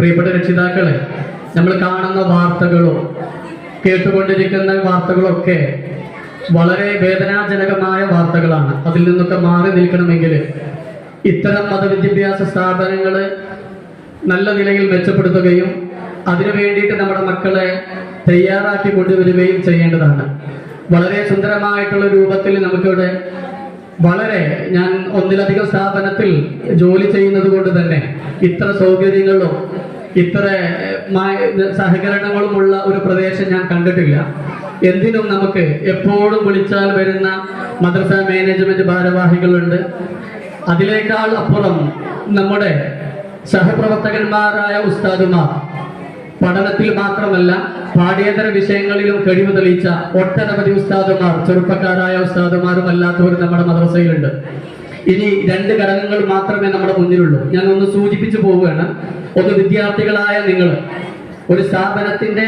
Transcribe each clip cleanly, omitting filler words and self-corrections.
പ്രിയപ്പെട്ട രക്ഷിതാക്കളെ, നമ്മൾ കാണുന്ന വാർത്തകളോ കേട്ടുകൊണ്ടിരിക്കുന്ന വാർത്തകളൊക്കെ വളരെ വേദനാജനകമായ വാർത്തകളാണ്. അതിൽ നിന്നൊക്കെ മാറി നിൽക്കണമെങ്കിൽ ഇത്തരം മതവിദ്യാഭ്യാസ സ്ഥാപനങ്ങൾ നല്ല നിലയിൽ മെച്ചപ്പെടുത്തുകയും അതിനു വേണ്ടിയിട്ട് നമ്മുടെ മക്കളെ തയ്യാറാക്കി കൊണ്ടുവരികയും ചെയ്യേണ്ടതാണ്. വളരെ സുന്ദരമായിട്ടുള്ള രൂപത്തിൽ നമുക്കിവിടെ ഞാൻ ഒന്നിലധികം സ്ഥാപനത്തിൽ ജോലി ചെയ്യുന്നത് കൊണ്ട് തന്നെ ഇത്ര സൗകര്യങ്ങളും ഇത്ര സഹകരണങ്ങളുമുള്ള ഒരു പ്രദേശം ഞാൻ കണ്ടിട്ടില്ല. എന്തിനും നമുക്ക് എപ്പോഴും വിളിച്ചാൽ വരുന്ന മദ്രസ മാനേജ്മെന്റ് ഭാരവാഹികളുണ്ട്. അതിനേക്കാൾ അപ്പുറം നമ്മുടെ സഹപ്രവർത്തകന്മാരായ ഉസ്താദുമാർ, പഠനത്തിൽ മാത്രമല്ല പാഠ്യേതര വിഷയങ്ങളിലും കഴിവ് തെളിയിച്ച ഒട്ടനവധി ഉസ്താദുമാർ, ചെറുപ്പക്കാരായ ഉസ്താദുമാരും അല്ലാത്തവരും നമ്മുടെ മദ്രസയിലുണ്ട്. ഇനി 2 ഘടകങ്ങൾ മാത്രമേ നമ്മുടെ മുന്നിലുള്ളൂ. ഞാൻ ഒന്ന് സൂചിപ്പിച്ചു പോവുകയാണ്. ഒന്ന്, വിദ്യാർത്ഥികളായ നിങ്ങൾ, ഒരു സ്ഥാപനത്തിന്റെ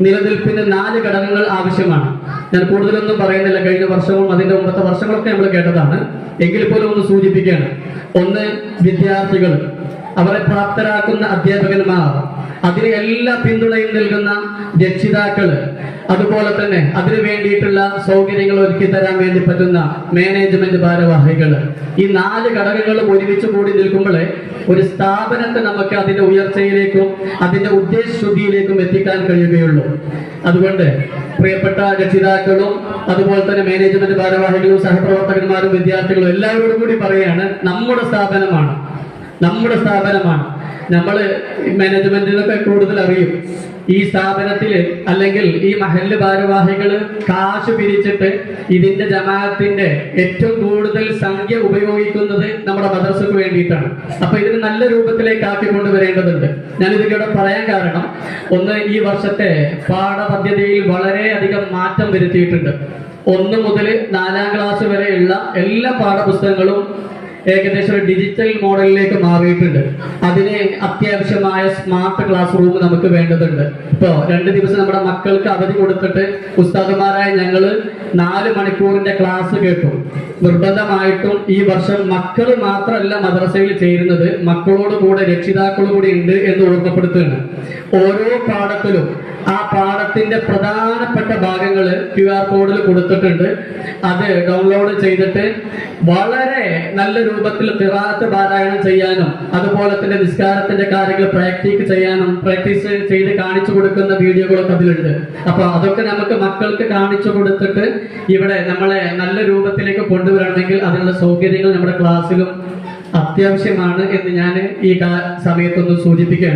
നിലനിൽപ്പിന് 4 ഘടകങ്ങൾ ആവശ്യമാണ്. ഞാൻ കൂടുതലൊന്നും പറയുന്നില്ല, കഴിഞ്ഞ വർഷവും അതിന്റെ മുമ്പത്തെ വർഷങ്ങളൊക്കെ നമ്മൾ കേട്ടതാണ്. എങ്കിൽ പോലും ഒന്ന് സൂചിപ്പിക്കുകയാണ്. ഒന്ന്, വിദ്യാർത്ഥികൾ, അവരെ പ്രാപ്തരാക്കുന്ന അധ്യാപകന്മാർ, അതിന് എല്ലാ പിന്തുണയും നൽകുന്ന രക്ഷിതാക്കള്, അതുപോലെ തന്നെ അതിനു വേണ്ടിയിട്ടുള്ള സൗകര്യങ്ങൾ ഒരുക്കി തരാൻ വേണ്ടി പറ്റുന്ന മാനേജ്മെന്റ് ഭാരവാഹികള്. ഈ 4 ഘടകങ്ങളും ഒരുമിച്ച് കൂടി നിൽക്കുമ്പോഴേ ഒരു സ്ഥാപനത്തെ നമുക്ക് അതിന്റെ ഉയർച്ചയിലേക്കും അതിന്റെ ഉദ്ദേശശുദ്ധിയിലേക്കും എത്തിക്കാൻ കഴിയുകയുള്ളൂ. അതുകൊണ്ട് പ്രിയപ്പെട്ട രക്ഷിതാക്കളും അതുപോലെ തന്നെ മാനേജ്മെന്റ് ഭാരവാഹികളും സഹപ്രവർത്തകന്മാരും വിദ്യാർത്ഥികളും എല്ലാവരോടും കൂടി പറയുകയാണ്, നമ്മുടെ സ്ഥാപനമാണ്. നമ്മള് മാനേജ്മെന്റിനൊക്കെ കൂടുതൽ അറിയും. ഈ സ്ഥാപനത്തില് അല്ലെങ്കിൽ ഈ മഹല്ല് ഭാരവാഹികള് കാശ് പിരിച്ചിട്ട് ഇതിന്റെ ജമാഅത്തിന്റെ ഏറ്റവും കൂടുതൽ സംഖ്യ ഉപയോഗിക്കുന്നത് നമ്മുടെ മദ്രസക്ക് വേണ്ടിയിട്ടാണ്. അപ്പൊ ഇതിന് നല്ല രൂപത്തിലേക്ക് ആക്കി കൊണ്ടുവരേണ്ടതുണ്ട്. ഞാൻ ഇതിലൂടെ പറയാൻ കാരണം, ഒന്ന്, ഈ വർഷത്തെ പാഠപദ്ധതിയിൽ വളരെയധികം മാറ്റം വരുത്തിയിട്ടുണ്ട്. 1 മുതൽ 4ാം ക്ലാസ് വരെയുള്ള എല്ലാ പാഠപുസ്തകങ്ങളും ഏകദേശം ഒരു ഡിജിറ്റൽ മോഡലിലേക്ക് മാറിയിട്ടുണ്ട്. അതിന് അത്യാവശ്യമായ സ്മാർട്ട് ക്ലാസ് റൂം നമുക്ക് വേണ്ടതുണ്ട്. ഇപ്പോ 2 ദിവസം നമ്മുടെ മക്കൾക്ക് അവധി കൊടുത്തിട്ട് ഉസ്താദുമാരായ ഞങ്ങള് 4 മണിക്കൂറിന്റെ ക്ലാസ് കേട്ടു. നിർബന്ധമായിട്ടും ഈ വർഷം മക്കൾ മാത്രമല്ല മദ്രസയിൽ ചേരുന്നത്, മക്കളോട് കൂടെ രക്ഷിതാക്കളും കൂടി ഉണ്ട് എന്ന് ഓർമ്മപ്പെടുത്തുകയാണ്. ഓരോ പാഠത്തിലും ആ പാഠത്തിന്റെ പ്രധാനപ്പെട്ട ഭാഗങ്ങള് QR കോഡിൽ കൊടുത്തിട്ടുണ്ട്. അത് ഡൗൺലോഡ് ചെയ്തിട്ട് വളരെ നല്ല രൂപത്തിൽ ഖിറാഅത്ത് പാരായണം ചെയ്യാനും അതുപോലെ തന്നെ നിസ്കാരത്തിന്റെ കാര്യങ്ങൾ പ്രാക്ടീസ് ചെയ്ത് കാണിച്ചു കൊടുക്കുന്ന വീഡിയോകളൊക്കെ അതിലുണ്ട്. അപ്പൊ അതൊക്കെ നമുക്ക് മക്കൾക്ക് കാണിച്ചു കൊടുത്തിട്ട് ഇവിടെ നമ്മളെ നല്ല രൂപത്തിലേക്ക് കൊണ്ടുവരണമെങ്കിൽ അതിനുള്ള സൗകര്യങ്ങൾ നമ്മുടെ ക്ലാസ്സിലും അത്യാവശ്യമാണ് എന്ന് ഞാൻ ഈ സമയത്തൊന്ന് സൂചിപ്പിക്കുകയാണ്.